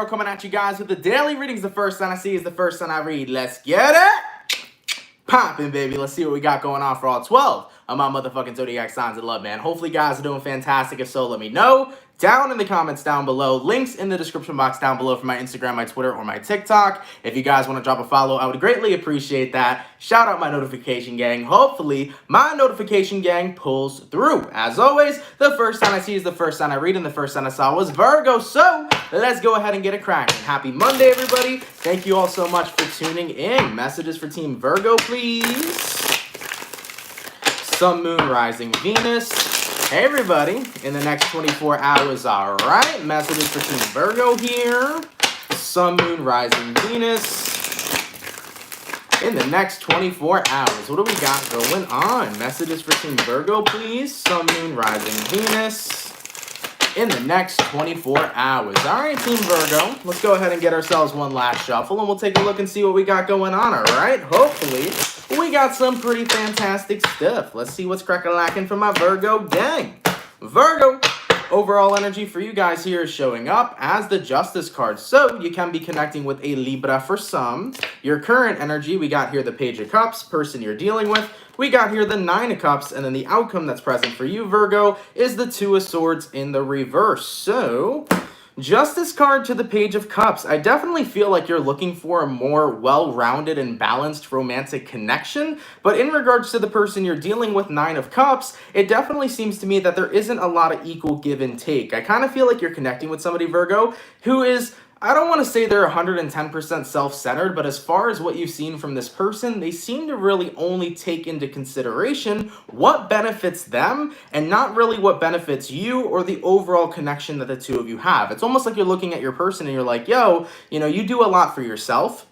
CancerMoonsTarot coming at you guys with the daily readings. The first sign I see is the first sign I read. Let's get it! Poppin', baby. Let's see what we got going on for all 12 of my motherfucking zodiac signs of love, man. Hopefully, you guys are doing fantastic. If so, let me know down in the comments down below. Links in the description box down below for my Instagram, my Twitter, or my TikTok. If you guys want to drop a follow, I would greatly appreciate that. Shout out my notification gang. Hopefully, my notification gang pulls through. As always, the first sign I see is the first sign I read, and the first sign I saw was Virgo. So, let's go ahead and get it cracking. Happy Monday, everybody. Thank you all so much for tuning in. Messages for Team Virgo, please. Sun, Moon, Rising, Venus. Hey, everybody. In the next 24 hours, all right. Messages for Team Virgo here. Sun, Moon, Rising, Venus. In the next 24 hours, what do we got going on? Messages for Team Virgo, please. Sun, Moon, Rising, Venus. In the next 24 hours. All right, Team Virgo. Let's go ahead and get ourselves one last shuffle, and we'll take a look and see what we got going on, all right? Hopefully, we got some pretty fantastic stuff. Let's see what's crack-a-lackin' for my Virgo gang. Virgo, overall energy for you guys here is showing up as the Justice card. So you can be connecting with a Libra for some. Your current energy, we got here the Page of Cups, person you're dealing with. We got here the Nine of Cups, and then the outcome that's present for you, Virgo, is the Two of Swords in the reverse. So, Justice card to the Page of Cups. I definitely feel like you're looking for a more well-rounded and balanced romantic connection, but in regards to the person you're dealing with, Nine of Cups, it definitely seems to me that there isn't a lot of equal give and take. I kind of feel like you're connecting with somebody, Virgo, who is, I don't want to say they're 110% self-centered, but as far as what you've seen from this person, they seem to really only take into consideration what benefits them and not really what benefits you or the overall connection that the two of you have. It's almost like you're looking at your person and you're like, yo, you know, you do a lot for yourself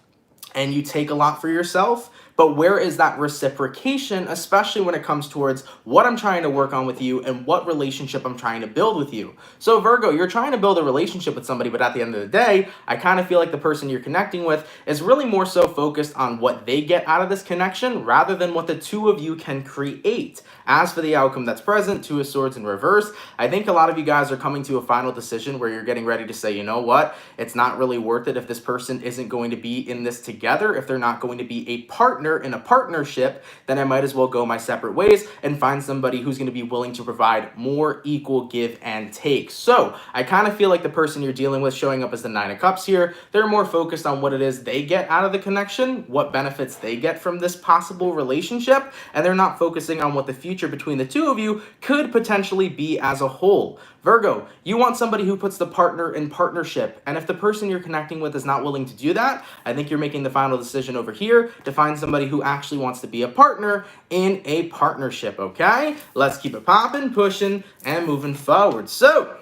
and you take a lot for yourself. But where is that reciprocation, especially when it comes towards what I'm trying to work on with you and what relationship I'm trying to build with you? So Virgo, you're trying to build a relationship with somebody, but at the end of the day, I kind of feel like the person you're connecting with is really more so focused on what they get out of this connection rather than what the two of you can create. As for the outcome that's present, Two of Swords in reverse, I think a lot of you guys are coming to a final decision where you're getting ready to say, you know what, it's not really worth it if this person isn't going to be in this together, if they're not going to be a partner in a partnership, then I might as well go my separate ways and find somebody who's going to be willing to provide more equal give and take. So I kind of feel like the person you're dealing with showing up as the Nine of Cups here, they're more focused on what it is they get out of the connection, what benefits they get from this possible relationship, and they're not focusing on what the future between the two of you could potentially be as a whole. Virgo, you want somebody who puts the partner in partnership, and if the person you're connecting with is not willing to do that, I think you're making the final decision over here to find somebody who actually wants to be a partner in a partnership, okay? Let's keep it popping, pushing, and moving forward. So,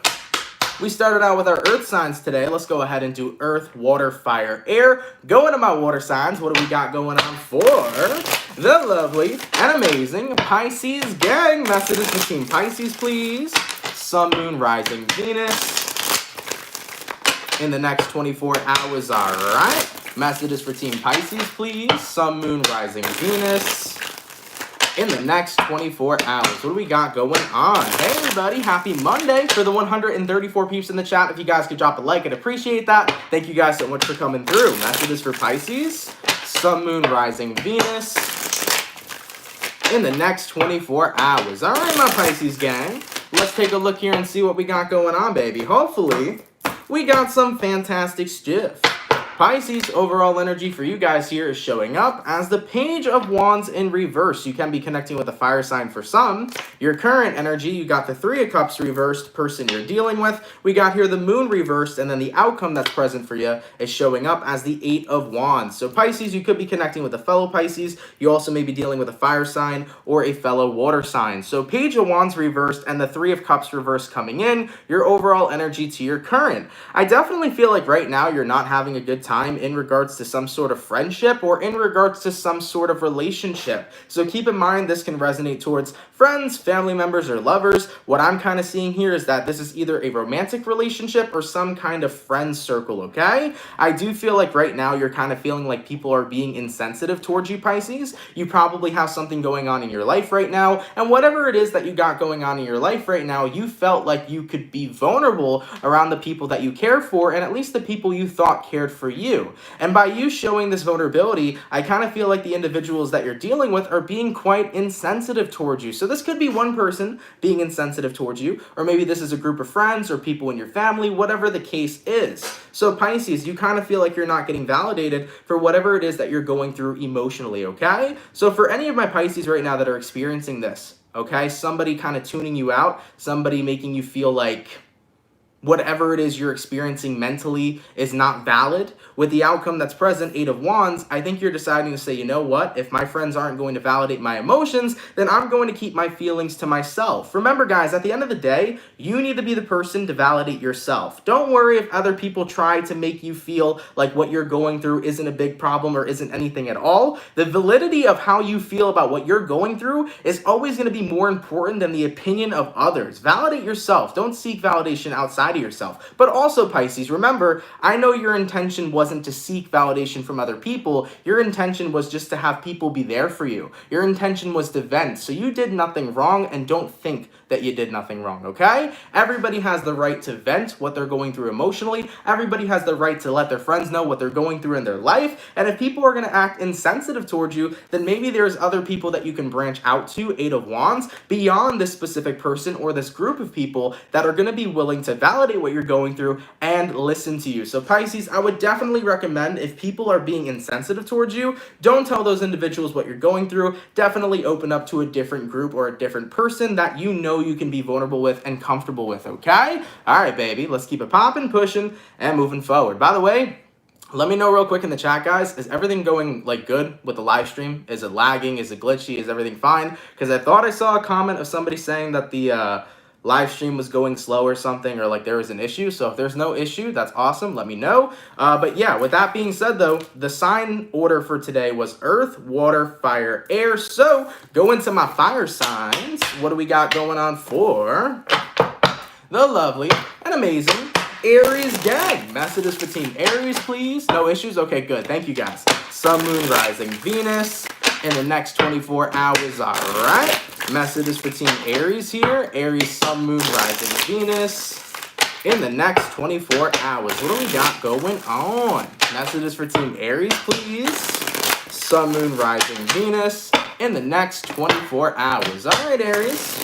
we started out with our earth signs today. Let's go ahead and do earth, water, fire, air. Going to my water signs, what do we got going on for the lovely and amazing Pisces gang? Messages for Team Pisces, please. Sun, Moon, Rising, Venus. In the next 24 hours, all right. Messages for Team Pisces, please. Sun, Moon, Rising, Venus. In the next 24 hours, what do we got going on? Hey, everybody. Happy Monday. For the 134 peeps in the chat, if you guys could drop a like, I'd appreciate that. Thank you guys so much for coming through. Messages for Pisces. Sun, Moon, Rising, Venus. In the next 24 hours. All right, my Pisces gang. Let's take a look here and see what we got going on, baby. Hopefully, we got some fantastic stuff. Pisces, overall energy for you guys here is showing up as the Page of Wands in reverse. You can be connecting with a fire sign for some. Your current energy, you got the Three of Cups reversed, person you're dealing with. We got here the Moon reversed, and then the outcome that's present for you is showing up as the Eight of Wands. So Pisces, you could be connecting with a fellow Pisces. You also may be dealing with a fire sign or a fellow water sign. So Page of Wands reversed and the Three of Cups reversed coming in, your overall energy to your current. I definitely feel like right now you're not having a good time time in regards to some sort of friendship or in regards to some sort of relationship. So keep in mind, this can resonate towards friends, family members, or lovers. What I'm kind of seeing here is that this is either a romantic relationship or some kind of friend circle, okay? I do feel like right now you're kind of feeling like people are being insensitive towards you, Pisces. You probably have something going on in your life right now, and whatever it is that you got going on in your life right now, you felt like you could be vulnerable around the people that you care for, and at least the people you thought cared for you. And by you showing this vulnerability, I kind of feel like the individuals that you're dealing with are being quite insensitive towards you. So this could be one person being insensitive towards you, or maybe this is a group of friends or people in your family, whatever the case is. So Pisces, you kind of feel like you're not getting validated for whatever it is that you're going through emotionally, okay? So for any of my Pisces right now that are experiencing this, okay, somebody kind of tuning you out, somebody making you feel like whatever it is you're experiencing mentally is not valid, with the outcome that's present, 8 of Wands, I think you're deciding to say, you know what, if my friends aren't going to validate my emotions, then I'm going to keep my feelings to myself. Remember, guys, at the end of the day, you need to be the person to validate yourself. Don't worry if other people try to make you feel like what you're going through isn't a big problem or isn't anything at all. The validity of how you feel about what you're going through is always going to be more important than the opinion of others. Validate yourself. Don't seek validation outside of yourself. But also, Pisces, remember, I know your intention wasn't to seek validation from other people. Your intention was just to have people be there for you. Your intention was to vent. So you did nothing wrong, and don't think that you did nothing wrong, okay? Everybody has the right to vent what they're going through emotionally. Everybody has the right to let their friends know what they're going through in their life. And if people are going to act insensitive towards you, then maybe there's other people that you can branch out to, 8 of Wands, beyond this specific person or this group of people that are going to be willing to validate what you're going through and listen to you. So Pisces, I would definitely recommend, if people are being insensitive towards you, don't tell those individuals what you're going through. Definitely open up to a different group or a different person that you know you can be vulnerable with and comfortable with, okay? All right, baby, let's keep it popping, pushing, and moving forward. By the way, let me know real quick in the chat, guys, is everything going like good with the live stream? Is it lagging? Is it glitchy? Is everything fine? Because I thought I saw a comment of somebody saying that the live stream was going slow or something, or like there was an issue. So if there's no issue, that's awesome. Let me know. But yeah, with that being said, though, the sign order for today was Earth, Water, Fire, Air. So go into my fire signs. What do we got going on for the lovely and amazing Aries gang? Messages for Team Aries, please. No issues? Okay, good. Thank you, guys. Sun, Moon, Rising, Venus in the next 24 hours. All right. Messages for Team Aries here. Aries, Sun, Moon, Rising, Venus in the next 24 hours. What do we got going on? Messages for Team Aries, please. Sun, Moon, Rising, Venus in the next 24 hours. All right, Aries.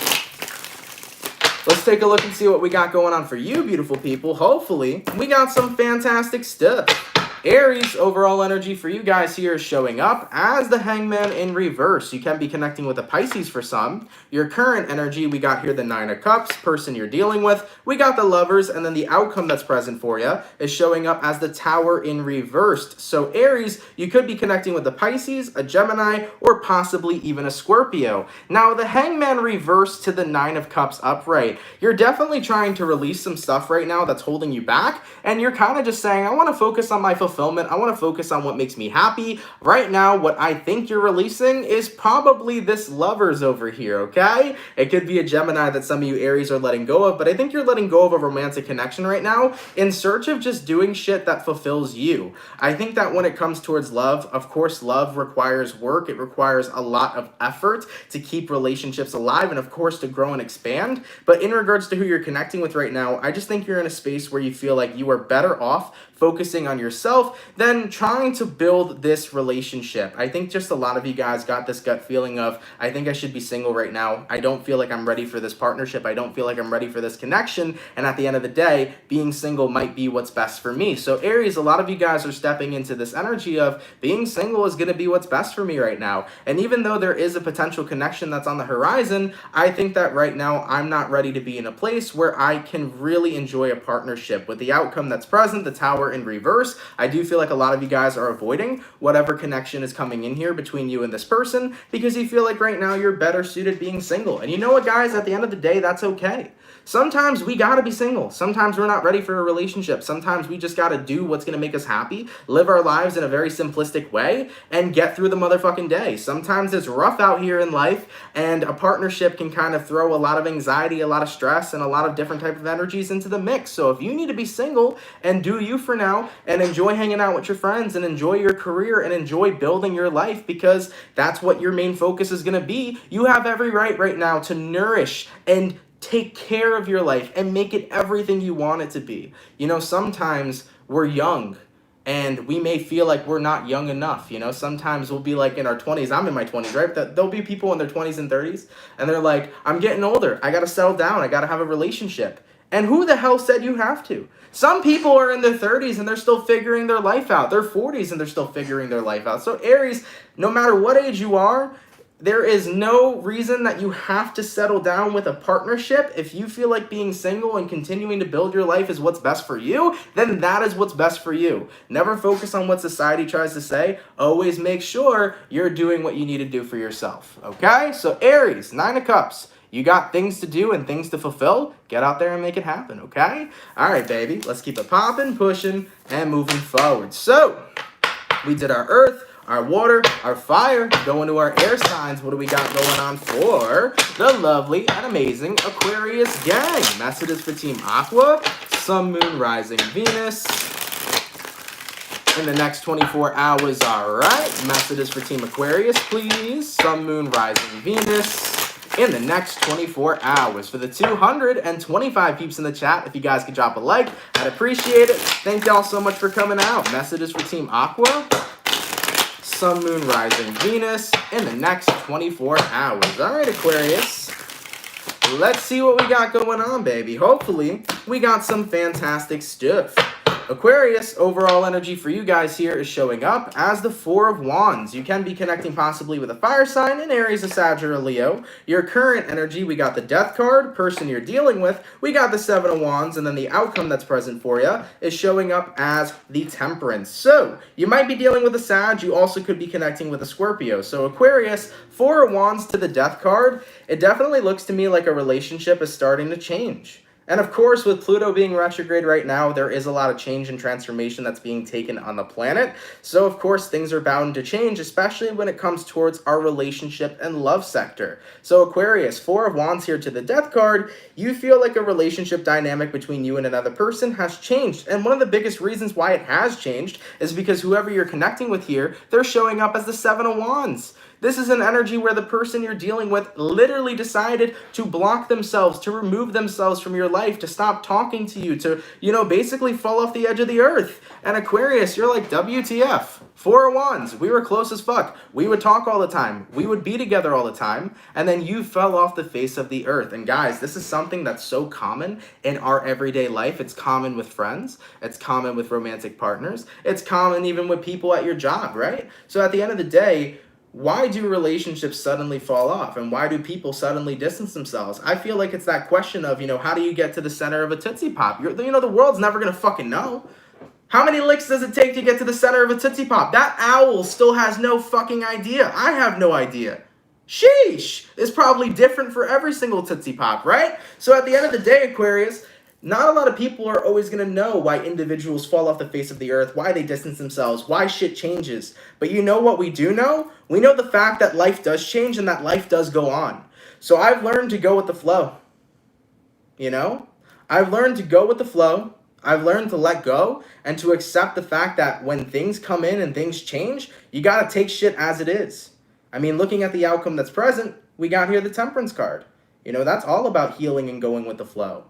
Let's take a look and see what we got going on for you, beautiful people. Hopefully, we got some fantastic stuff. Aries, overall energy for you guys here is showing up as the Hangman in reverse. You can be connecting with a Pisces for some. Your current energy, we got here the 9 of Cups, person you're dealing with. We got the Lovers, and then the outcome that's present for you is showing up as the Tower in reversed. So Aries, you could be connecting with a Pisces, a Gemini, or possibly even a Scorpio. Now, the Hangman reversed to the 9 of Cups upright. You're definitely trying to release some stuff right now that's holding you back, and you're kind of just saying, I want to focus on my fulfillment. I want to focus on what makes me happy. Right now, what I think you're releasing is probably this Lovers over here, okay? It could be a Gemini that some of you Aries are letting go of, but I think you're letting go of a romantic connection right now in search of just doing shit that fulfills you. I think that when it comes towards love, of course, love requires work. It requires a lot of effort to keep relationships alive and, of course, to grow and expand. But in regards to who you're connecting with right now, I just think you're in a space where you feel like you are better off focusing on yourself than trying to build this relationship. I think just a lot of you guys got this gut feeling of, I think I should be single right now. I don't feel like I'm ready for this partnership. I don't feel like I'm ready for this connection. And at the end of the day, being single might be what's best for me. So Aries, a lot of you guys are stepping into this energy of being single is going to be what's best for me right now. And even though there is a potential connection that's on the horizon, I think that right now I'm not ready to be in a place where I can really enjoy a partnership. With the outcome that's present, the Tower in reverse, I I do feel like a lot of you guys are avoiding whatever connection is coming in here between you and this person because you feel like right now you're better suited being single. And you know what, guys? At the end of the day, that's okay. Sometimes we gotta be single. Sometimes we're not ready for a relationship. Sometimes we just gotta do what's gonna make us happy, live our lives in a very simplistic way, and get through the motherfucking day. Sometimes it's rough out here in life, and a partnership can kind of throw a lot of anxiety, a lot of stress, and a lot of different type of energies into the mix. So if you need to be single and do you for now, and enjoy hanging out with your friends, and enjoy your career, and enjoy building your life, because that's what your main focus is gonna be, you have every right now to nourish and take care of your life and make it everything you want it to be. You know, sometimes we're young and we may feel like we're not young enough. You know, sometimes we'll be like in our 20s. I'm in my 20s, right? There'll be people in their 20s and 30s and they're like, I'm getting older. I got to settle down. I got to have a relationship. And who the hell said you have to? Some people are in their 30s and they're still figuring their life out. They're 40s and they're still figuring their life out. So Aries, no matter what age you are, there is no reason that you have to settle down with a partnership. If you feel like being single and continuing to build your life is what's best for you, then that is what's best for you. Never focus on what society tries to say. Always make sure you're doing what you need to do for yourself. Okay? So Aries, 9 of Cups. You got things to do and things to fulfill. Get out there and make it happen, okay? All right, baby. Let's keep it popping, pushing, and moving forward. So, we did our Earth, our water, our fire. Going to our air signs. What do we got going on for the lovely and amazing Aquarius gang? Messages for Team Aqua, Sun, Moon, Rising, Venus. In the next 24 hours, all right. Messages for Team Aquarius, please. Sun, Moon, Rising, Venus. In the next 24 hours. For the 225 peeps in the chat, if you guys could drop a like, I'd appreciate it. Thank y'all so much for coming out. Messages for Team Aqua. Sun, Moon, Rising, Venus in the next 24 hours. All right, Aquarius. Let's see what we got going on, baby. Hopefully, we got some fantastic stuff. Aquarius, overall energy for you guys here is showing up as the 4 of Wands. You can be connecting possibly with a fire sign in Aries, a Sag, or a Leo. Your current energy, we got the Death card, person you're dealing with, we got the 7 of Wands, and then the outcome that's present for you is showing up as the Temperance. So, you might be dealing with a Sag, you also could be connecting with a Scorpio. So Aquarius, 4 of Wands to the Death card, it definitely looks to me like a relationship is starting to change. And of course, with Pluto being retrograde right now, there is a lot of change and transformation that's being taken on the planet. So of course, things are bound to change, especially when it comes towards our relationship and love sector. So Aquarius, 4 of Wands here to the Death card, you feel like a relationship dynamic between you and another person has changed. And one of the biggest reasons why it has changed is because whoever you're connecting with here, they're showing up as the 7 of Wands. This is an energy where the person you're dealing with literally decided to block themselves, to remove themselves from your life, to stop talking to you, to, basically fall off the edge of the earth. And Aquarius, you're like, WTF. 4 of Wands, we were close as fuck. We would talk all the time. We would be together all the time. And then you fell off the face of the earth. And guys, this is something that's so common in our everyday life. It's common with friends. It's common with romantic partners. It's common even with people at your job, right? So at the end of the day, why do relationships suddenly fall off? And why do people suddenly distance themselves? I feel like it's that question of, how do you get to the center of a Tootsie Pop? The world's never going to fucking know. How many licks does it take to get to the center of a Tootsie Pop? That owl still has no fucking idea. I have no idea. Sheesh. It's probably different for every single Tootsie Pop, right? So at the end of the day, Aquarius, not a lot of people are always going to know why individuals fall off the face of the earth, why they distance themselves, why shit changes. But you know what we do know? We know the fact that life does change and that life does go on. So I've learned to go with the flow. I've learned to go with the flow. I've learned to let go and to accept the fact that when things come in and things change, you got to take shit as it is. I mean, looking at the outcome that's present, we got here the Temperance card. That's all about healing and going with the flow.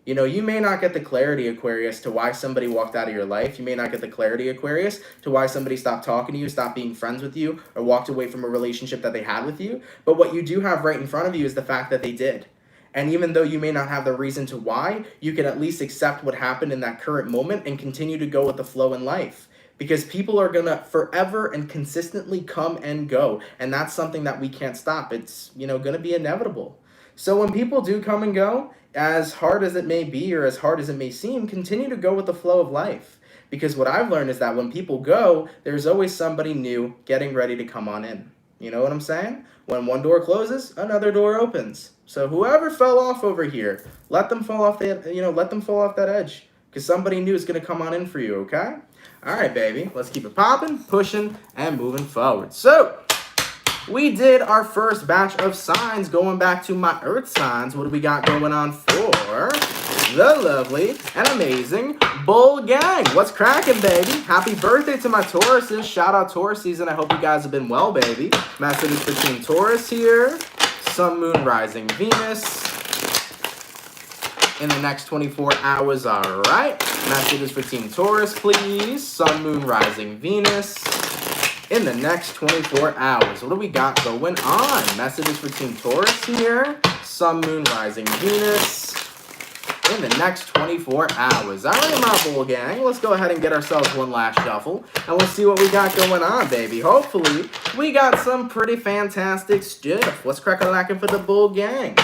You may not get the clarity, Aquarius, to why somebody walked out of your life. You may not get the clarity, Aquarius, to why somebody stopped talking to you, stopped being friends with you, or walked away from a relationship that they had with you. But what you do have right in front of you is the fact that they did. And even though you may not have the reason to why, you can at least accept what happened in that current moment and continue to go with the flow in life. Because people are going to forever and consistently come and go. And that's something that we can't stop. It's, going to be inevitable. So when people do come and go, as hard as it may be or as hard as it may seem, continue to go with the flow of life. Because what I've learned is that when people go, there's always somebody new getting ready to come on in. You know what I'm saying? When one door closes, another door opens. So whoever fell off over here, let them fall off that edge. Because somebody new is going to come on in for you, okay? All right, baby. Let's keep it popping, pushing, and moving forward. So we did our first batch of signs going back to my Earth signs. What do we got going on for the lovely and amazing Bull Gang? What's cracking, baby? Happy birthday to my Tauruses. Shout out Taurus season. I hope you guys have been well, baby. Messages for Team Taurus here. Sun, Moon, Rising, Venus in the next 24 hours, all right. Messages for Team Taurus, please. Sun, Moon, Rising, Venus in the next 24 hours. What do we got going on? Messages for Team Taurus here. Sun, Moon, Rising, Venus in the next 24 hours. All right, my Bull Gang, let's go ahead and get ourselves one last shuffle, and we'll see what we got going on, baby. Hopefully, we got some pretty fantastic stuff. What's crack-a-lackin' for the Bull Gang?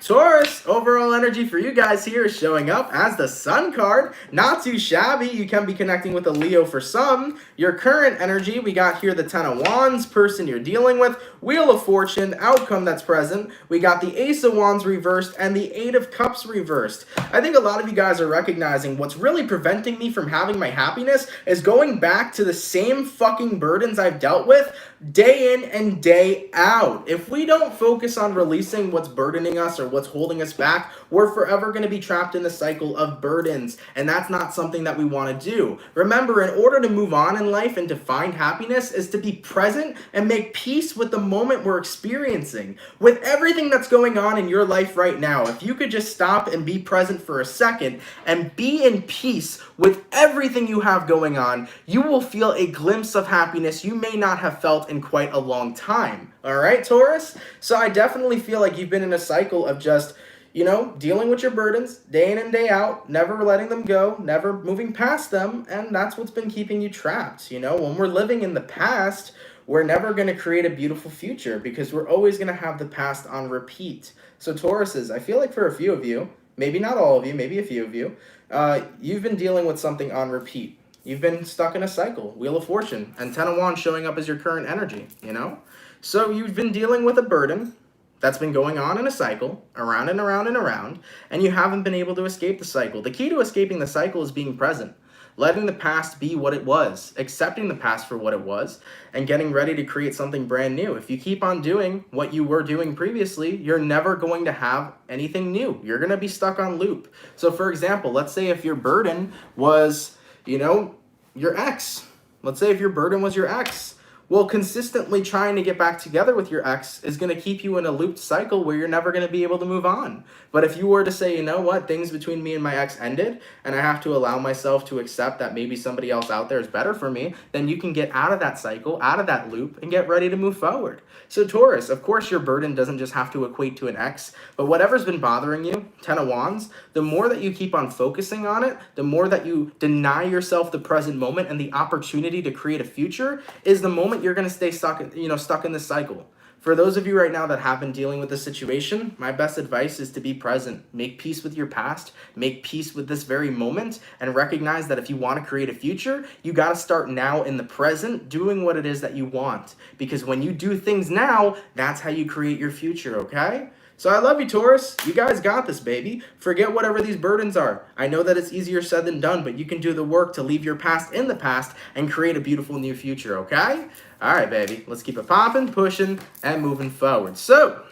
Taurus, overall energy for you guys here is showing up as the Sun card. Not too shabby. You can be connecting with a Leo for some. Your current energy, we got here the Ten of Wands, person you're dealing with, Wheel of Fortune, outcome that's present. We got the Ace of Wands reversed and the Eight of Cups reversed. I think a lot of you guys are recognizing what's really preventing me from having my happiness is going back to the same fucking burdens I've dealt with day in and day out. If we don't focus on releasing what's burdening us or what's holding us back, we're forever going to be trapped in the cycle of burdens, and that's not something that we want to do. Remember, in order to move on in life and to find happiness is to be present and make peace with the moment we're experiencing. With everything that's going on in your life right now, if you could just stop and be present for a second and be in peace with everything you have going on, you will feel a glimpse of happiness you may not have felt in quite a long time. All right, Taurus? So I definitely feel like you've been in a cycle of just, you know, dealing with your burdens day in and day out, never letting them go, never moving past them, and that's what's been keeping you trapped. You know, when we're living in the past, we're never going to create a beautiful future because we're always going to have the past on repeat. So Tauruses, I feel like for a few of you, maybe not all of you, maybe a few of you, you've been dealing with something on repeat. You've been stuck in a cycle, Wheel of Fortune, and Ten of Wands showing up as your current energy, you know? So you've been dealing with a burden that's been going on in a cycle, around and around and around, and you haven't been able to escape the cycle. The key to escaping the cycle is being present, letting the past be what it was, accepting the past for what it was, and getting ready to create something brand new. If you keep on doing what you were doing previously, you're never going to have anything new. You're going to be stuck on loop. So for example, let's say if your burden was, you know, your ex. Let's say if your burden was your ex. Well, consistently trying to get back together with your ex is going to keep you in a looped cycle where you're never going to be able to move on. But if you were to say, you know what, things between me and my ex ended, and I have to allow myself to accept that maybe somebody else out there is better for me, then you can get out of that cycle, out of that loop, and get ready to move forward. So Taurus, of course your burden doesn't just have to equate to an ex, but whatever's been bothering you, Ten of Wands, the more that you keep on focusing on it, the more that you deny yourself the present moment and the opportunity to create a future, is the moment you're going to stay stuck in this cycle. For those of you right now that have been dealing with this situation, my best advice is to be present. Make peace with your past, make peace with this very moment, and recognize that if you want to create a future, you got to start now in the present doing what it is that you want. Because when you do things now, that's how you create your future, okay? So I love you, Taurus. You guys got this, baby. Forget whatever these burdens are. I know that it's easier said than done, but you can do the work to leave your past in the past and create a beautiful new future, okay? All right, baby. Let's keep it popping, pushing, and moving forward. So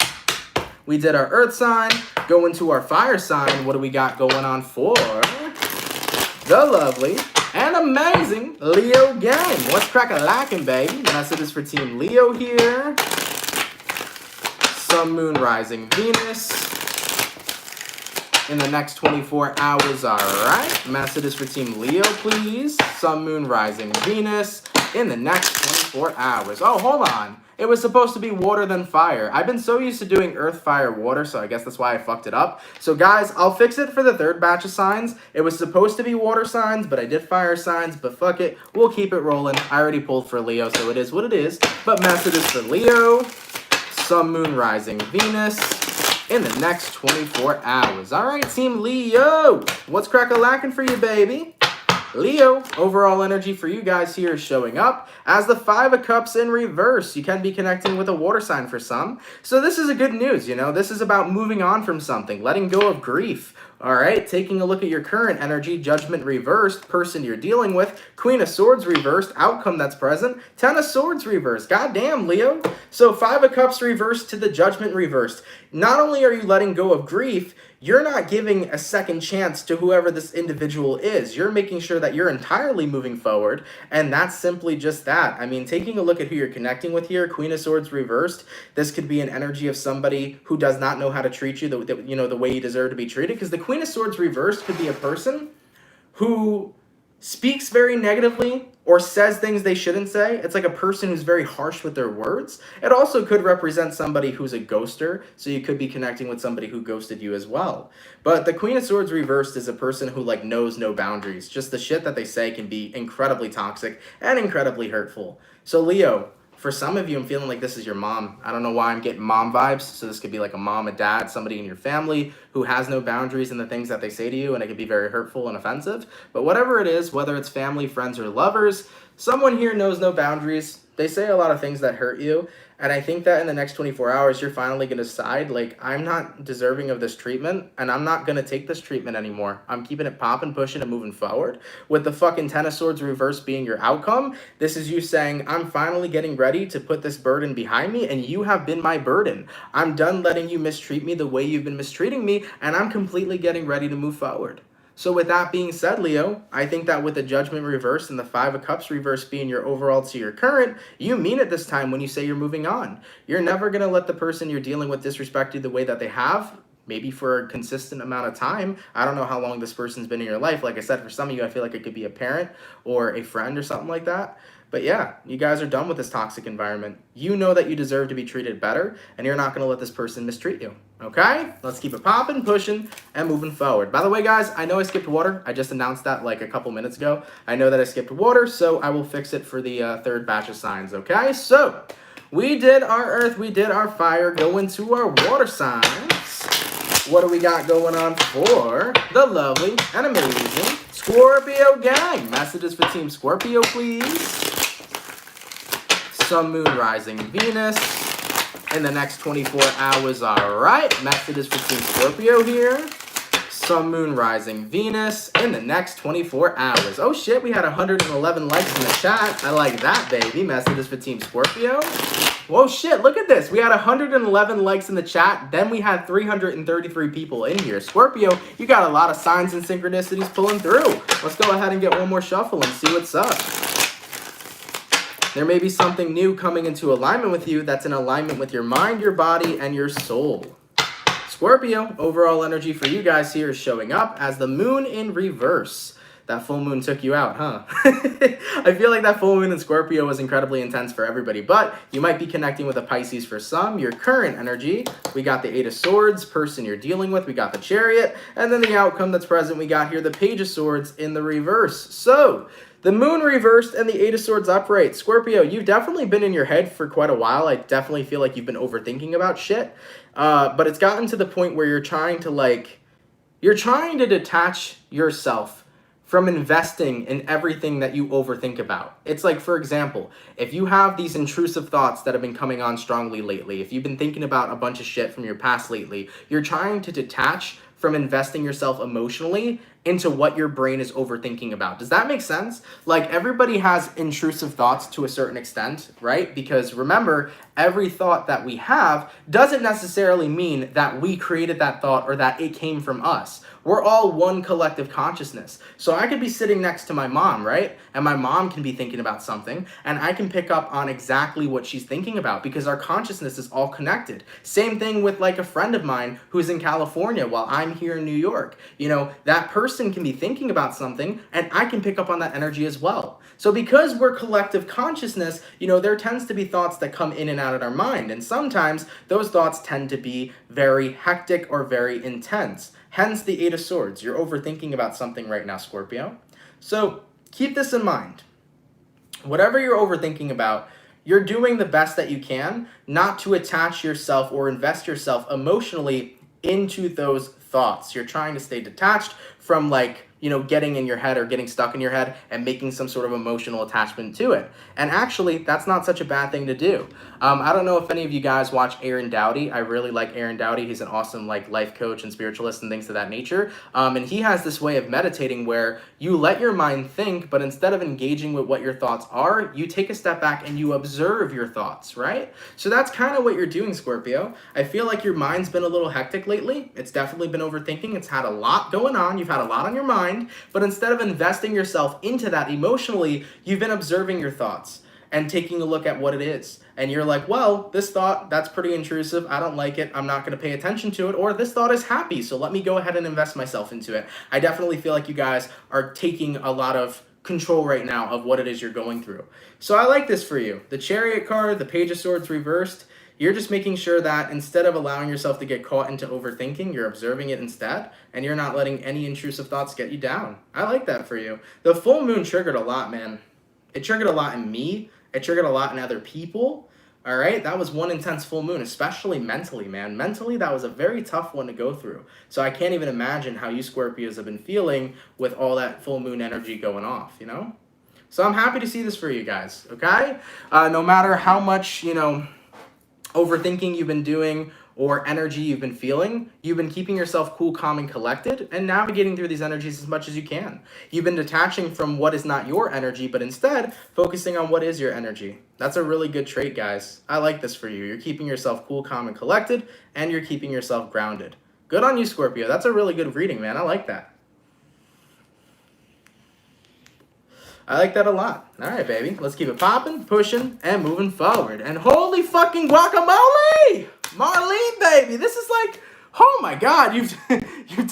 we did our Earth sign. Go into our Fire sign. What do we got going on for the lovely and amazing Leo gang? What's crack-a-lackin', baby? Messages for Team Leo here. Sun, Moon, Rising, Venus in the next 24 hours, all right? Messages for Team Leo, please. Sun, Moon, Rising, Venus in the next 24 hours. Oh, hold on. It was supposed to be water then fire. I've been so used to doing earth, fire, water, so I guess that's why I fucked it up. So guys, I'll fix it for the third batch of signs. It was supposed to be water signs, but I did fire signs, but fuck it. We'll keep it rolling. I already pulled for Leo, so it is what it is. But messages for Leo. Sun, Moon, Rising, Venus in the next 24 hours. All right, Team Leo. What's crack-a-lackin' for you, baby? Leo, overall energy for you guys here is showing up as the Five of Cups in reverse. You can be connecting with a water sign for some. So this is a good news, you know. This is about moving on from something, letting go of grief. All right, taking a look at your current energy, Judgment reversed, person you're dealing with, Queen of Swords reversed, outcome that's present, Ten of Swords reversed. Goddamn, Leo. So Five of Cups reversed to the Judgment reversed. Not only are you letting go of grief, you're not giving a second chance to whoever this individual is. You're making sure that you're entirely moving forward, and that's simply just that. I mean, taking a look at who you're connecting with here, Queen of Swords reversed, this could be an energy of somebody who does not know how to treat you the way you deserve to be treated, because the Queen of Swords reversed could be a person who speaks very negatively or says things they shouldn't say. It's like a person who's very harsh with their words. It also could represent somebody who's a ghoster, so you could be connecting with somebody who ghosted you as well. But the Queen of Swords reversed is a person who like knows no boundaries. Just the shit that they say can be incredibly toxic and incredibly hurtful. So Leo, for some of you, I'm feeling like this is your mom. I don't know why I'm getting mom vibes. So this could be like a mom, a dad, somebody in your family who has no boundaries in the things that they say to you, and it could be very hurtful and offensive. But whatever it is, whether it's family, friends, or lovers, someone here knows no boundaries. They say a lot of things that hurt you. And I think that in the next 24 hours, you're finally going to decide, like, I'm not deserving of this treatment, and I'm not going to take this treatment anymore. I'm keeping it popping, pushing, and moving forward. With the fucking Ten of Swords reverse being your outcome, this is you saying, I'm finally getting ready to put this burden behind me, and you have been my burden. I'm done letting you mistreat me the way you've been mistreating me, and I'm completely getting ready to move forward. So with that being said, Leo, I think that with the Judgment reverse and the Five of Cups reverse being your overall to your current, you mean it this time when you say you're moving on. You're never going to let the person you're dealing with disrespect you the way that they have, maybe for a consistent amount of time. I don't know how long this person's been in your life. Like I said, for some of you, I feel like it could be a parent or a friend or something like that. But yeah, you guys are done with this toxic environment. You know that you deserve to be treated better, and you're not going to let this person mistreat you. Okay? Let's keep it popping, pushing, and moving forward. By the way, guys, I know I skipped water. I just announced that like a couple minutes ago. I know that I skipped water, so I will fix it for the third batch of signs. Okay? So, we did our earth, we did our fire, go into our water signs. What do we got going on for the lovely and amazing Scorpio gang? Messages for Team Scorpio, please. Sun, Moon, Rising, Venus in the next 24 hours. All right. Messages for Team Scorpio here. Sun, Moon, Rising, Venus in the next 24 hours. Oh, shit. We had 111 likes in the chat. I like that, baby. Messages for Team Scorpio. Whoa, shit. Look at this. We had 111 likes in the chat. Then we had 333 people in here. Scorpio, you got a lot of signs and synchronicities pulling through. Let's go ahead and get one more shuffle and see what's up. There may be something new coming into alignment with you that's in alignment with your mind, your body, and your soul. Scorpio, overall energy for you guys here is showing up as the moon in reverse. That full moon took you out, huh? I feel like that full moon in Scorpio was incredibly intense for everybody, but you might be connecting with a Pisces for some. Your current energy, we got the Eight of Swords, person you're dealing with, we got the Chariot, and then the outcome that's present, we got here the Page of Swords in the reverse. So, the moon reversed and the Eight of Swords upright. Scorpio, you've definitely been in your head for quite a while. I definitely feel like you've been overthinking about shit. But it's gotten to the point where you're trying to detach yourself from investing in everything that you overthink about. It's like, for example, if you have these intrusive thoughts that have been coming on strongly lately, if you've been thinking about a bunch of shit from your past lately, you're trying to detach from investing yourself emotionally into what your brain is overthinking about. Does that make sense? Like, everybody has intrusive thoughts to a certain extent, right? Because remember, every thought that we have doesn't necessarily mean that we created that thought or that it came from us. We're all one collective consciousness. So I could be sitting next to my mom, right? And my mom can be thinking about something, and I can pick up on exactly what she's thinking about because our consciousness is all connected. Same thing with like a friend of mine who's in California while I'm here in New York. You know, that person can be thinking about something, and I can pick up on that energy as well. So because we're collective consciousness, you know, there tends to be thoughts that come in and out of our mind, and sometimes those thoughts tend to be very hectic or very intense. Hence the Eight of Swords. You're overthinking about something right now, Scorpio. So keep this in mind. Whatever you're overthinking about, you're doing the best that you can not to attach yourself or invest yourself emotionally into those thoughts. You're trying to stay detached from like you know, getting in your head or getting stuck in your head and making some sort of emotional attachment to it. And actually, that's not such a bad thing to do. I don't know if any of you guys watch Aaron Doughty. I really like Aaron Doughty. He's an awesome like life coach and spiritualist and things of that nature. And he has this way of meditating where you let your mind think, but instead of engaging with what your thoughts are, you take a step back and you observe your thoughts, right? So that's kind of what you're doing, Scorpio. I feel like your mind's been a little hectic lately. It's definitely been overthinking. It's had a lot going on. You've had a lot on your mind. But instead of investing yourself into that emotionally, you've been observing your thoughts and taking a look at what it is. And you're like, well, this thought, that's pretty intrusive. I don't like it. I'm not going to pay attention to it. Or this thought is happy, so let me go ahead and invest myself into it. I definitely feel like you guys are taking a lot of control right now of what it is you're going through. So I like this for you. The Chariot card, the Page of Swords reversed. You're just making sure that instead of allowing yourself to get caught into overthinking, you're observing it instead, and you're not letting any intrusive thoughts get you down. I like that for you. The full moon triggered a lot, man. It triggered a lot in me. It triggered a lot in other people. All right? That was one intense full moon, especially mentally, man. Mentally, that was a very tough one to go through. So I can't even imagine how you Scorpios have been feeling with all that full moon energy going off, you know? So I'm happy to see this for you guys, okay? No matter how much, you know, overthinking you've been doing or energy you've been feeling, you've been keeping yourself cool, calm, and collected and navigating through these energies as much as you can. You've been detaching from what is not your energy, but instead focusing on what is your energy. That's a really good trait, guys. I like this for you. You're keeping yourself cool, calm, and collected, and you're keeping yourself grounded. Good on you, Scorpio. That's a really good reading, man. I like that. I like that a lot. All right, baby. Let's keep it popping, pushing, and moving forward. And holy fucking guacamole! Marlene, baby. This is like, oh my God, you've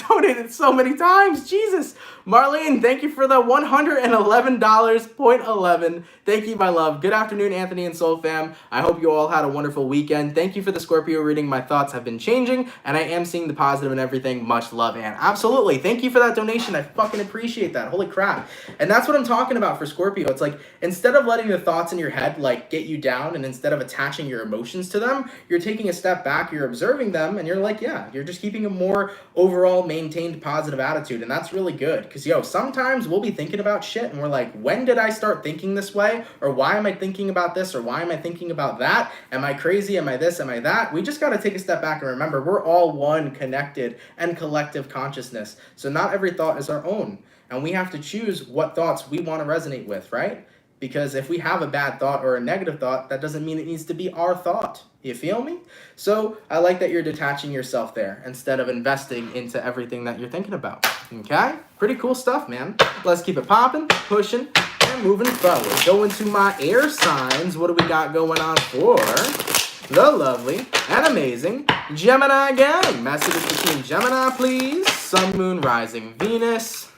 donated so many times. Jesus. Marlene, thank you for the $111.11. Thank you, my love. Good afternoon, Anthony and Soul Fam. I hope you all had a wonderful weekend. Thank you for the Scorpio reading. My thoughts have been changing, and I am seeing the positive in everything. Much love, Ann. Absolutely. Thank you for that donation. I fucking appreciate that. Holy crap. And that's what I'm talking about for Scorpio. It's like, instead of letting the thoughts in your head, like, get you down, and instead of attaching your emotions to them, you're taking a step back, you're observing them, and you're like, yeah, you're just keeping a more overall maintained positive attitude, and that's really good. Because, yo, sometimes we'll be thinking about shit, and we're like, when did I start thinking this way? Or why am I thinking about this? Or why am I thinking about that? Am I crazy? Am I this? Am I that? We just got to take a step back and remember we're all one connected and collective consciousness. So not every thought is our own. And we have to choose what thoughts we want to resonate with, right? Because if we have a bad thought or a negative thought, that doesn't mean it needs to be our thought. You feel me? So I like that you're detaching yourself there instead of investing into everything that you're thinking about. Okay? Pretty cool stuff, man. Let's keep it popping, pushing, and moving forward. Go into my air signs. What do we got going on for the lovely and amazing Gemini gang? Messages between Gemini, please. Sun, Moon, Rising, Venus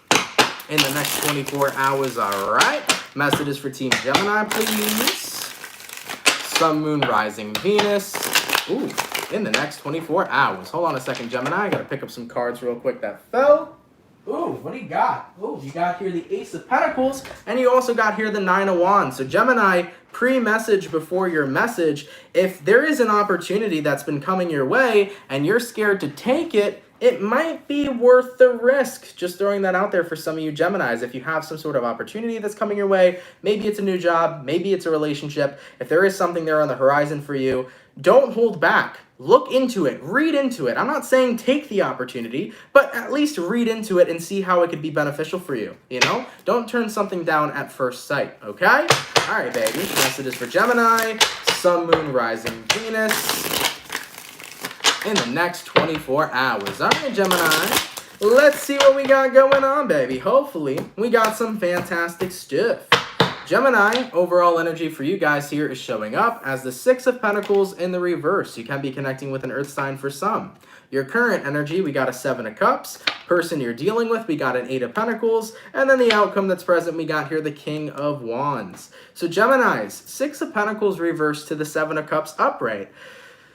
in the next 24 hours, all right? Messages for Team Gemini, please. Sun, Moon, Rising, Venus. Ooh, in the next 24 hours. Hold on a second, Gemini. I got to pick up some cards real quick that fell. Ooh, what do you got? Ooh, you got here the Ace of Pentacles, and you also got here the Nine of Wands. So Gemini, pre-message before your message. If there is an opportunity that's been coming your way and you're scared to take it, it might be worth the risk. Just throwing that out there for some of you Geminis. If you have some sort of opportunity that's coming your way, maybe it's a new job, maybe it's a relationship. If there is something there on the horizon for you, don't hold back. Look into it, read into it. I'm not saying take the opportunity, but at least read into it and see how it could be beneficial for you, you know? Don't turn something down at first sight, okay? All right, baby. Messages for Gemini, Sun, Moon, Rising, Venus in the next 24 hours. All right, Gemini. Let's see what we got going on, baby. Hopefully, we got some fantastic stuff. Gemini, overall energy for you guys here is showing up as the Six of Pentacles in the reverse. You can be connecting with an earth sign for some. Your current energy, we got a Seven of Cups. Person you're dealing with, we got an Eight of Pentacles. And then the outcome that's present, we got here the King of Wands. So Geminis, Six of Pentacles reversed to the Seven of Cups upright.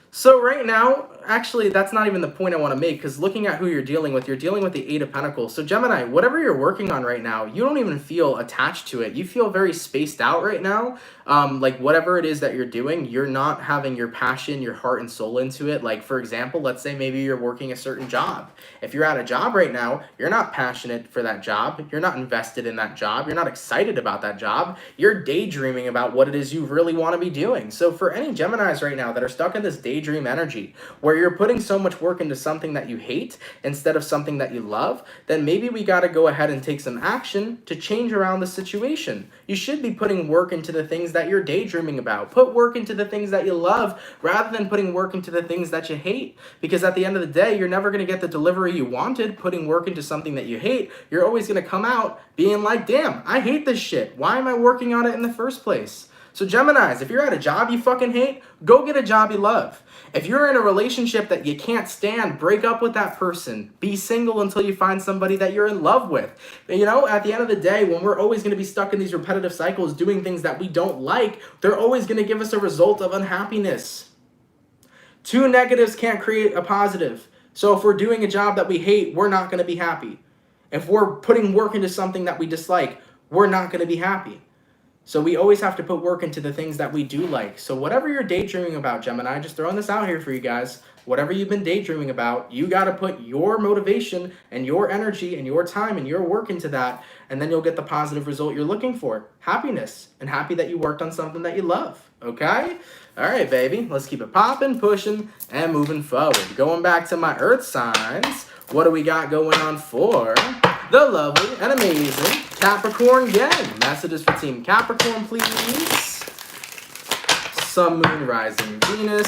So right now, actually, that's not even the point I want to make, because looking at who you're dealing with the Eight of Pentacles. So Gemini, whatever you're working on right now, you don't even feel attached to it. You feel very spaced out right now. Like whatever it is that you're doing, you're not having your passion, your heart and soul into it. Like for example, let's say maybe you're working a certain job. If you're at a job right now, you're not passionate for that job. You're not invested in that job. You're not excited about that job. You're daydreaming about what it is you really want to be doing. So for any Geminis right now that are stuck in this daydream energy, where you're putting so much work into something that you hate instead of something that you love, then maybe we got to go ahead and take some action to change around the situation. You should be putting work into the things that you're daydreaming about. Put work into the things that you love rather than putting work into the things that you hate. Because at the end of the day, you're never going to get the delivery you wanted putting work into something that you hate. You're always going to come out being like, damn, I hate this shit. Why am I working on it in the first place? So Geminis, if you're at a job you fucking hate, go get a job you love. If you're in a relationship that you can't stand, break up with that person. Be single until you find somebody that you're in love with. You know, at the end of the day, when we're always going to be stuck in these repetitive cycles doing things that we don't like, they're always going to give us a result of unhappiness. Two negatives can't create a positive. So if we're doing a job that we hate, we're not going to be happy. If we're putting work into something that we dislike, we're not going to be happy. So we always have to put work into the things that we do like. So whatever you're daydreaming about, Gemini, just throwing this out here for you guys, whatever you've been daydreaming about, you got to put your motivation and your energy and your time and your work into that, and then you'll get the positive result you're looking for. Happiness, and happy that you worked on something that you love, okay? All right, baby, let's keep it popping, pushing, and moving forward. Going back to my earth signs, what do we got going on for the lovely and amazing Capricorn again? Messages for Team Capricorn, please. Sun, Moon, Rising, Venus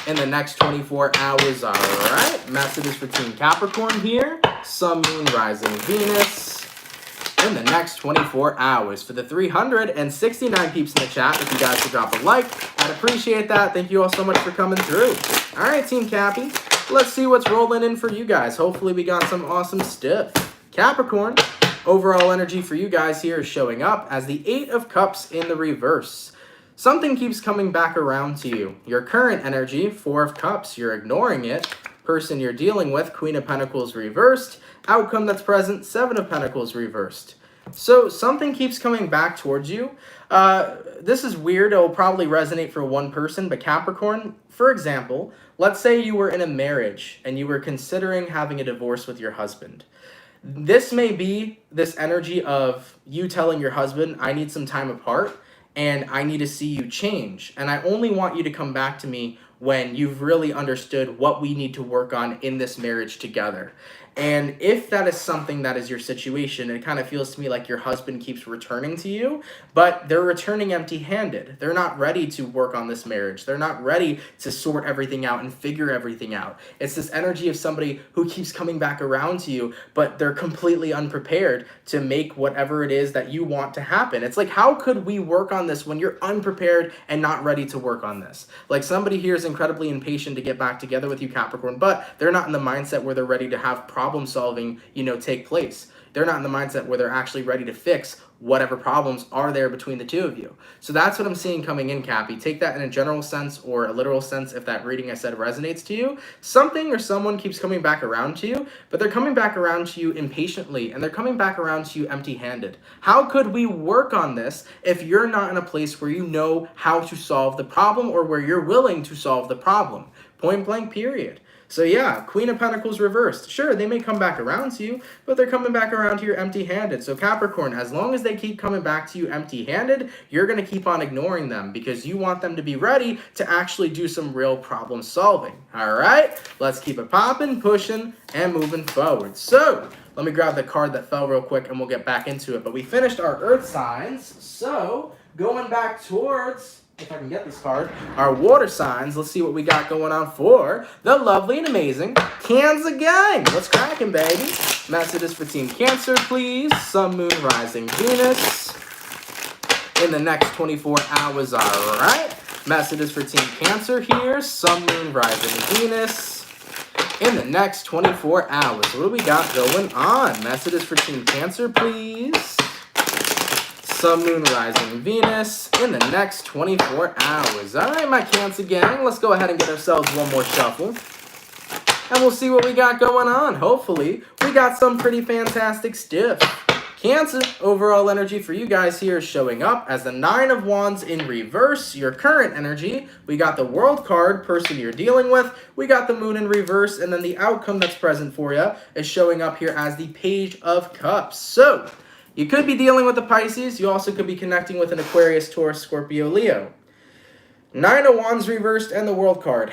in the next 24 hours, all right? Messages for Team Capricorn here. Sun, Moon, Rising, Venus in the next 24 hours. For the 369 peeps in the chat, if you guys could drop a like, I'd appreciate that. Thank you all so much for coming through. All right, Team Cappy, let's see what's rolling in for you guys. Hopefully we got some awesome stuff. Capricorn, overall energy for you guys here is showing up as the Eight of Cups in the reverse. Something keeps coming back around to you. Your current energy, Four of Cups, you're ignoring it. Person you're dealing with, Queen of Pentacles reversed. Outcome that's present, Seven of Pentacles reversed. So something keeps coming back towards you. This is weird. It will probably resonate for one person, but Capricorn, for example, let's say you were in a marriage and you were considering having a divorce with your husband. This may be this energy of you telling your husband, I need some time apart and I need to see you change. And I only want you to come back to me when you've really understood what we need to work on in this marriage together. And if that is something that is your situation, it kind of feels to me like your husband keeps returning to you, but they're returning empty-handed. They're not ready to work on this marriage. They're not ready to sort everything out and figure everything out. It's this energy of somebody who keeps coming back around to you, but they're completely unprepared to make whatever it is that you want to happen. It's like, how could we work on this when you're unprepared and not ready to work on this? Like somebody here is incredibly impatient to get back together with you, Capricorn, but they're not in the mindset where they're ready to have problem solving, take place. They're not in the mindset where they're actually ready to fix whatever problems are there between the two of you. So that's what I'm seeing coming in, Cappy. Take that in a general sense or a literal sense if that reading I said resonates to you. Something or someone keeps coming back around to you, but they're coming back around to you impatiently and they're coming back around to you empty-handed. How could we work on this if you're not in a place where you know how to solve the problem or where you're willing to solve the problem? Point blank, period. So yeah, Queen of Pentacles reversed. Sure, they may come back around to you, but they're coming back around to you empty-handed. So Capricorn, as long as they keep coming back to you empty-handed, you're going to keep on ignoring them because you want them to be ready to actually do some real problem solving. All right, let's keep it popping, pushing, and moving forward. So let me grab the card that fell real quick and we'll get back into it. But we finished our earth signs. So going back towards, if I can get this card, our water signs. Let's see what we got going on for the lovely and amazing Cancer gang. What's cracking, baby? Messages for Team Cancer, please. Sun, Moon, Rising, Venus in the next 24 hours, all right? Messages for Team Cancer here. Sun, Moon, Rising, Venus in the next 24 hours. What do we got going on? Messages for Team Cancer, please. Sun, Moon, Rising, Venus in the next 24 hours. All right, my Cancer gang, let's go ahead and get ourselves one more shuffle. And we'll see what we got going on. Hopefully, we got some pretty fantastic stuff. Cancer, overall energy for you guys here is showing up as the Nine of Wands in reverse. Your current energy, we got the World card, person you're dealing with. We got the Moon in reverse, and then the outcome that's present for you is showing up here as the Page of Cups. So, you could be dealing with the Pisces. You also could be connecting with an Aquarius, Taurus, Scorpio, Leo. Nine of Wands reversed and the World card.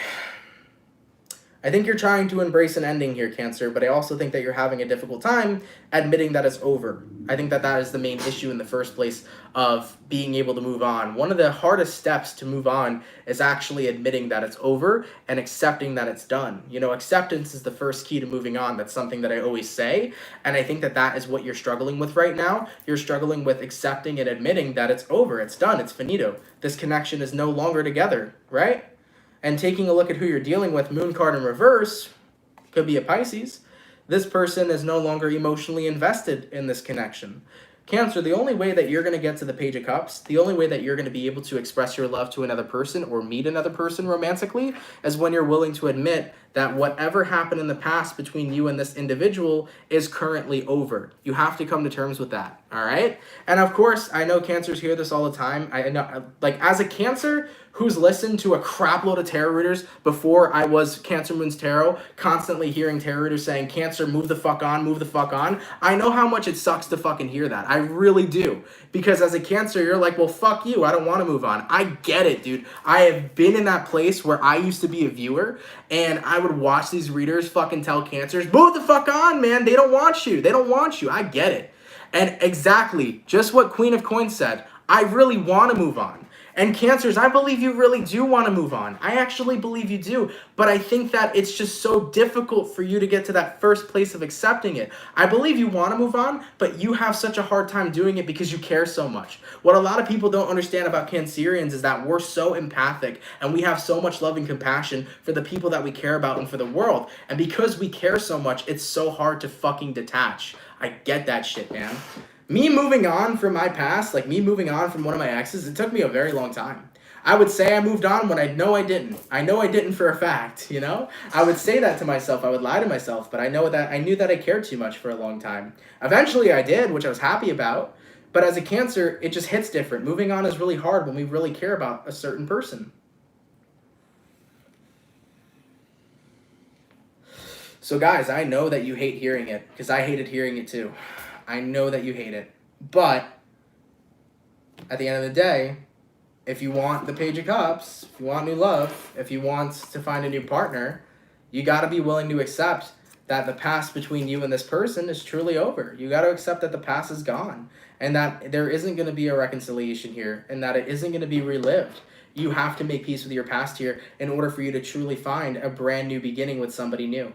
I think you're trying to embrace an ending here, Cancer, but I also think that you're having a difficult time admitting that it's over. I think that that is the main issue in the first place of being able to move on. One of the hardest steps to move on is actually admitting that it's over and accepting that it's done. You know, acceptance is the first key to moving on. That's something that I always say, and I think that that is what you're struggling with right now. You're struggling with accepting and admitting that it's over, it's done, it's finito. This connection is no longer together, right? And taking a look at who you're dealing with, Moon card in reverse, could be a Pisces. This person is no longer emotionally invested in this connection. Cancer, the only way that you're going to get to the Page of Cups, the only way that you're going to be able to express your love to another person or meet another person romantically is when you're willing to admit that whatever happened in the past between you and this individual is currently over. You have to come to terms with that, all right? And of course, I know Cancers hear this all the time. I know, like, as a Cancer who's listened to a crap load of tarot readers before I was CancerMoonsTarot, constantly hearing tarot readers saying, Cancer, move the fuck on, move the fuck on. I know how much it sucks to fucking hear that. I really do. Because as a Cancer, you're like, well, fuck you. I don't want to move on. I get it, dude. I have been in that place where I used to be a viewer, and I would watch these readers fucking tell Cancers, move the fuck on, man. They don't want you. They don't want you. I get it. And exactly, just what Queen of Coins said, I really want to move on. And Cancers, I believe you really do want to move on. I actually believe you do. But I think that it's just so difficult for you to get to that first place of accepting it. I believe you want to move on, but you have such a hard time doing it because you care so much. What a lot of people don't understand about Cancerians is that we're so empathic and we have so much love and compassion for the people that we care about and for the world. And because we care so much, it's so hard to fucking detach. I get that shit, man. Me moving on from my past, like me moving on from one of my exes, it took me a very long time. I would say I moved on when I know I didn't. I know I didn't for a fact, you know? I would say that to myself. I would lie to myself, but I knew that I cared too much for a long time. Eventually I did, which I was happy about. But as a Cancer, it just hits different. Moving on is really hard when we really care about a certain person. So guys, I know that you hate hearing it, because I hated hearing it too. I know that you hate it, but at the end of the day, if you want the Page of Cups, if you want new love, if you want to find a new partner, you got to be willing to accept that the past between you and this person is truly over. You got to accept that the past is gone and that there isn't going to be a reconciliation here and that it isn't going to be relived. You have to make peace with your past here in order for you to truly find a brand new beginning with somebody new.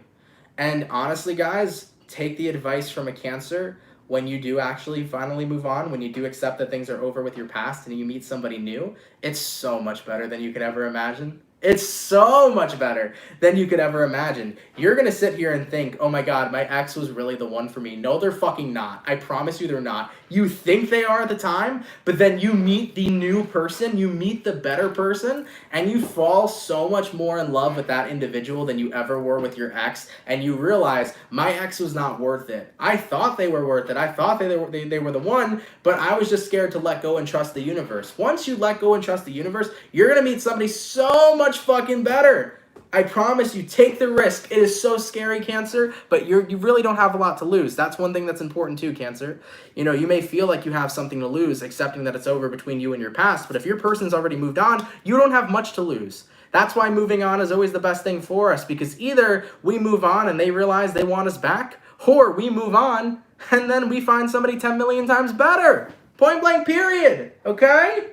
And honestly, guys, take the advice from a Cancer. When you do actually finally move on, when you do accept that things are over with your past and you meet somebody new, it's so much better than you could ever imagine. It's so much better than you could ever imagine. You're going to sit here and think, oh my God, my ex was really the one for me. No, they're fucking not. I promise you they're not. You think they are at the time, but then you meet the new person, you meet the better person, and you fall so much more in love with that individual than you ever were with your ex, and you realize, my ex was not worth it. I thought they were worth it. I thought they were the one, but I was just scared to let go and trust the universe. Once you let go and trust the universe, you're going to meet somebody so much fucking better. I promise you, take the risk. It is so scary, Cancer, but you really don't have a lot to lose. That's one thing that's important too, Cancer. You know, you may feel like you have something to lose, accepting that it's over between you and your past, but if your person's already moved on, you don't have much to lose. That's why moving on is always the best thing for us, because either we move on and they realize they want us back, or we move on and then we find somebody 10 million times better. Point blank period, okay?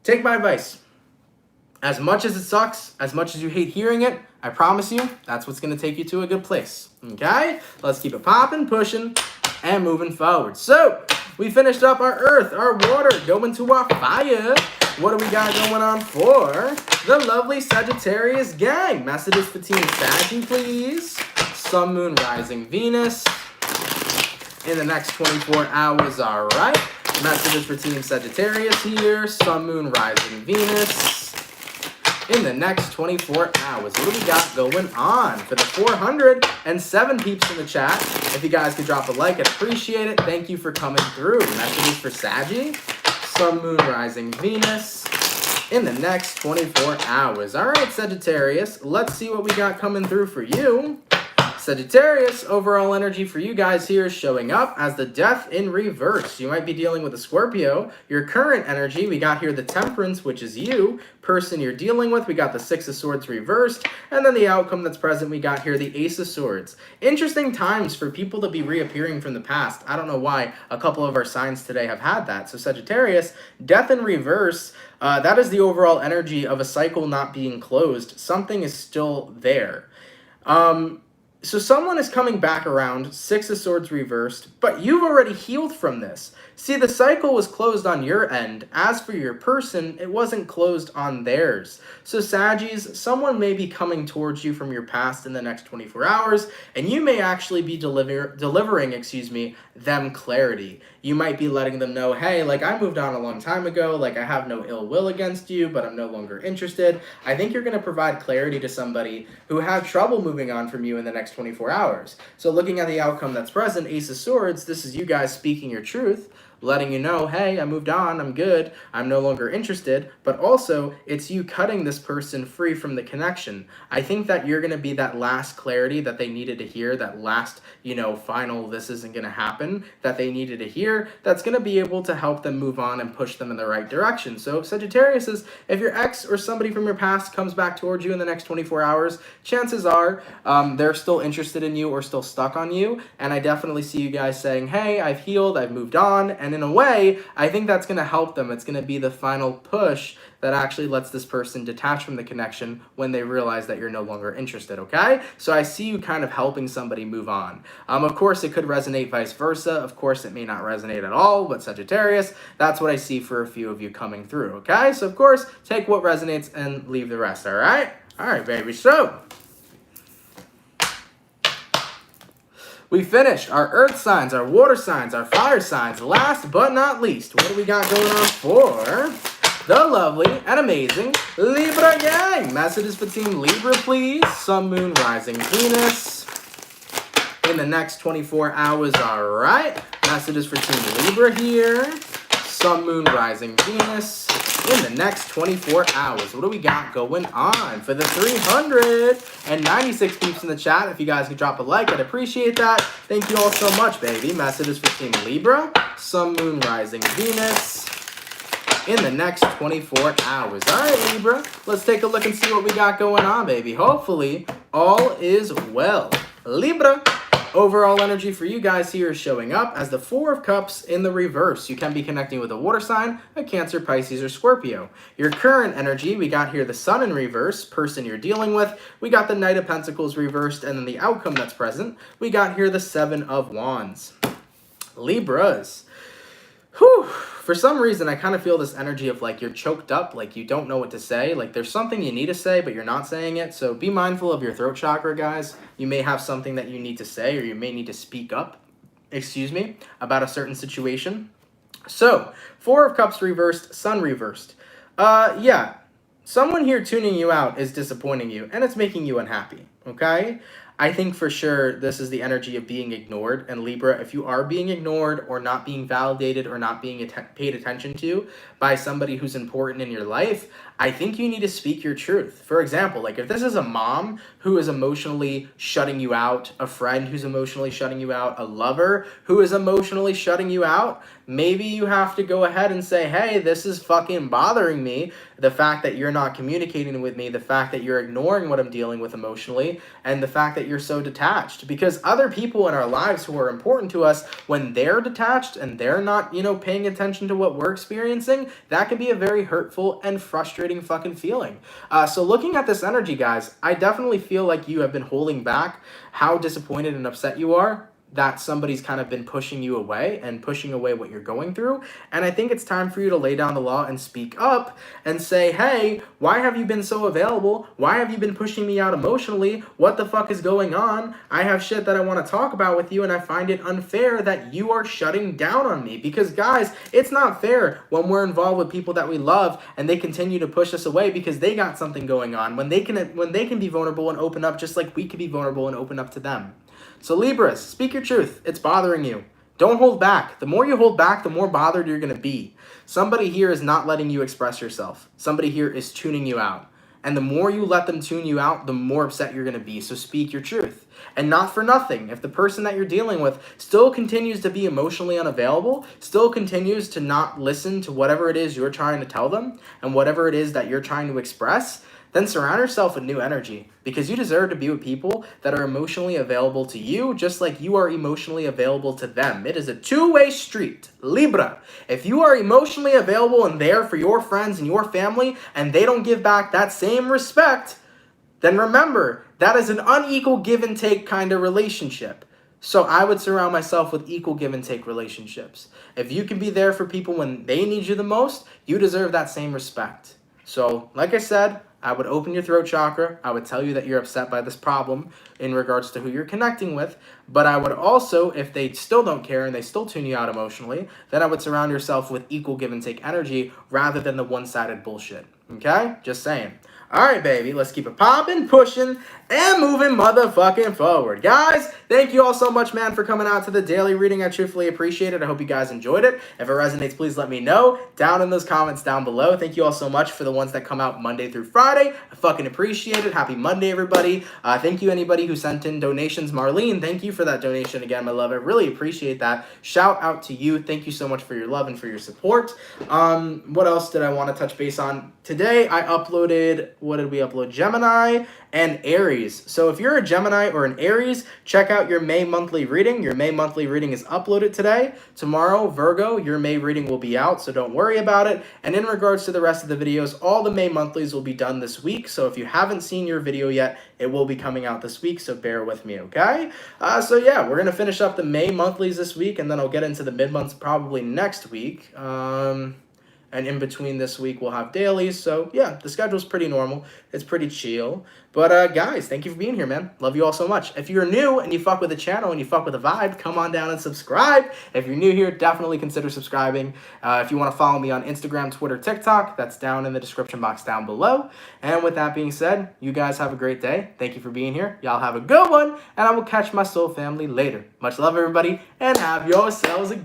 Take my advice. As much as it sucks, as much as you hate hearing it, I promise you, that's what's going to take you to a good place. Okay? Let's keep it popping, pushing, and moving forward. So, we finished up our earth, our water, going to our fire. What do we got going on for the lovely Sagittarius gang? Messages for Team Saggy, please. Sun, Moon, Rising, Venus. in the next 24 hours. All right. Messages for Team Sagittarius here. Sun, Moon, Rising, Venus. In the next 24 hours. What do we got going on? For the 407 peeps in the chat, if you guys could drop a like, I'd appreciate it. Thank you for coming through. Messages for Saggy. Sun, Moon, Rising, Venus. In the next 24 hours. All right, Sagittarius, let's see what we got coming through for you. Sagittarius, overall energy for you guys here is showing up as the Death in reverse. You might be dealing with a Scorpio. Your current energy, we got here the Temperance, which is you. Person you're dealing with, we got the Six of Swords reversed. And then the outcome that's present, we got here the Ace of Swords. Interesting times for people to be reappearing from the past. I don't know why a couple of our signs today have had that. So Sagittarius, Death in reverse, that is the overall energy of a cycle not being closed. Something is still there. So someone is coming back around, Six of Swords reversed, but you've already healed from this. See, the cycle was closed on your end. As for your person, it wasn't closed on theirs. So Saggies, someone may be coming towards you from your past in the next 24 hours, and you may actually be delivering them clarity. You might be letting them know, hey, like, I moved on a long time ago, like, I have no ill will against you, but I'm no longer interested. I think you're going to provide clarity to somebody who had trouble moving on from you in the next 24 hours. So looking at the outcome that's present, Ace of Swords, this is you guys speaking your truth, letting you know, hey, I moved on, I'm good, I'm no longer interested, but also it's you cutting this person free from the connection. I think that you're going to be that last clarity that they needed to hear, that last, final this isn't going to happen that they needed to hear, that's going to be able to help them move on and push them in the right direction. So Sagittarius is, if your ex or somebody from your past comes back towards you in the next 24 hours, chances are they're still interested in you or still stuck on you, and I definitely see you guys saying, hey, I've healed, I've moved on, and in a way, I think that's going to help them. It's going to be the final push that actually lets this person detach from the connection when they realize that you're no longer interested, okay? So I see you kind of helping somebody move on. Of course, it could resonate vice versa. Of course, it may not resonate at all, but Sagittarius, that's what I see for a few of you coming through, okay? So, of course, take what resonates and leave the rest, all right? All right, baby. So we finished our earth signs, our water signs, our fire signs. Last but not least, what do we got going on for the lovely and amazing Libra gang? Messages for Team Libra, please. Sun, Moon, Rising, Venus. In the next 24 hours, all right. Messages for Team Libra here. Sun, Moon, Rising, Venus. In the next 24 hours, what do we got going on? For the 396 peeps in the chat, if you guys could drop a like, I'd appreciate that. Thank you all so much, baby. Messages for Team Libra. Sun, Moon, Rising, Venus. In the next 24 hours. All right, Libra, let's take a look and see what we got going on, baby. Hopefully, all is well. Libra, overall energy for you guys here is showing up as the Four of Cups in the reverse. You can be connecting with a water sign, a Cancer, Pisces, or Scorpio. Your current energy, we got here the Sun in reverse, person you're dealing with. We got the Knight of Pentacles reversed, and then the outcome that's present, we got here the Seven of Wands. Libras. Whew. For some reason, I kind of feel this energy of like you're choked up, like you don't know what to say. Like there's something you need to say, but you're not saying it. So be mindful of your throat chakra, guys. You may have something that you need to say, or you may need to speak up, about a certain situation. So, Four of Cups reversed, Sun reversed. Yeah, someone here tuning you out is disappointing you, and it's making you unhappy, okay? I think for sure this is the energy of being ignored. And Libra, if you are being ignored or not being validated or not being paid attention to by somebody who's important in your life, I think you need to speak your truth. For example, like if this is a mom who is emotionally shutting you out, a friend who's emotionally shutting you out, a lover who is emotionally shutting you out, maybe you have to go ahead and say, hey, this is fucking bothering me. The fact that you're not communicating with me, the fact that you're ignoring what I'm dealing with emotionally, and the fact that you're so detached. Because other people in our lives who are important to us, when they're detached and they're not, paying attention to what we're experiencing, that can be a very hurtful and frustrating fucking feeling. So looking at this energy, guys, I definitely feel like you have been holding back how disappointed and upset you are. that somebody's kind of been pushing you away and pushing away what you're going through. And I think it's time for you to lay down the law and speak up and say, hey, why have you been so available? Why have you been pushing me out emotionally? What the fuck is going on? I have shit that I want to talk about with you, and I find it unfair that you are shutting down on me. Because guys, it's not fair when we're involved with people that we love and they continue to push us away because they got something going on, when they can be vulnerable and open up just like we can be vulnerable and open up to them. So Libras, speak your truth. It's bothering you. Don't hold back. The more you hold back, the more bothered you're going to be. Somebody here is not letting you express yourself. Somebody here is tuning you out. And the more you let them tune you out, the more upset you're going to be. So speak your truth. And not for nothing, if the person that you're dealing with still continues to be emotionally unavailable, still continues to not listen to whatever it is you're trying to tell them and whatever it is that you're trying to express, then surround yourself with new energy, because you deserve to be with people that are emotionally available to you, just like you are emotionally available to them. It is a two-way street. Libra, if you are emotionally available and there for your friends and your family, and they don't give back that same respect, then remember, that is an unequal give and take kind of relationship. So I would surround myself with equal give and take relationships. If you can be there for people when they need you the most, you deserve that same respect. So, like I said, I would open your throat chakra. I would tell you that you're upset by this problem in regards to who you're connecting with. But I would also, if they still don't care and they still tune you out emotionally, then I would surround yourself with equal give and take energy rather than the one-sided bullshit. Okay? Just saying. All right, baby, let's keep it popping, pushing, and moving motherfucking forward. Guys, thank you all so much, man, for coming out to the daily reading. I truthfully appreciate it. I hope you guys enjoyed it. If it resonates, please let me know down in those comments down below. Thank you all so much for the ones that come out Monday through Friday. I fucking appreciate it. Happy Monday, everybody. Thank you, anybody who sent in donations. Marlene, thank you for that donation again, my love. I really appreciate that. Shout out to you. Thank you so much for your love and for your support. What else did I want to touch base on? Today, I uploaded, what did we upload? Gemini and Aries. So if you're a Gemini or an Aries, check out your May monthly reading. Your May monthly reading is uploaded today. Tomorrow, Virgo, your May reading will be out, so don't worry about it. And in regards to the rest of the videos, all the May monthlies will be done this week. So if you haven't seen your video yet, it will be coming out this week, so bear with me, okay? So yeah, we're going to finish up the May monthlies this week, and then I'll get into the mid-months probably next week. And in between this week, we'll have dailies. So, yeah, the schedule's pretty normal. It's pretty chill. But, guys, thank you for being here, man. Love you all so much. If you're new and you fuck with the channel and you fuck with the vibe, come on down and subscribe. If you're new here, definitely consider subscribing. If you want to follow me on Instagram, Twitter, TikTok, that's down in the description box down below. And with that being said, you guys have a great day. Thank you for being here. Y'all have a good one. And I will catch my soul family later. Much love, everybody. And have yourselves a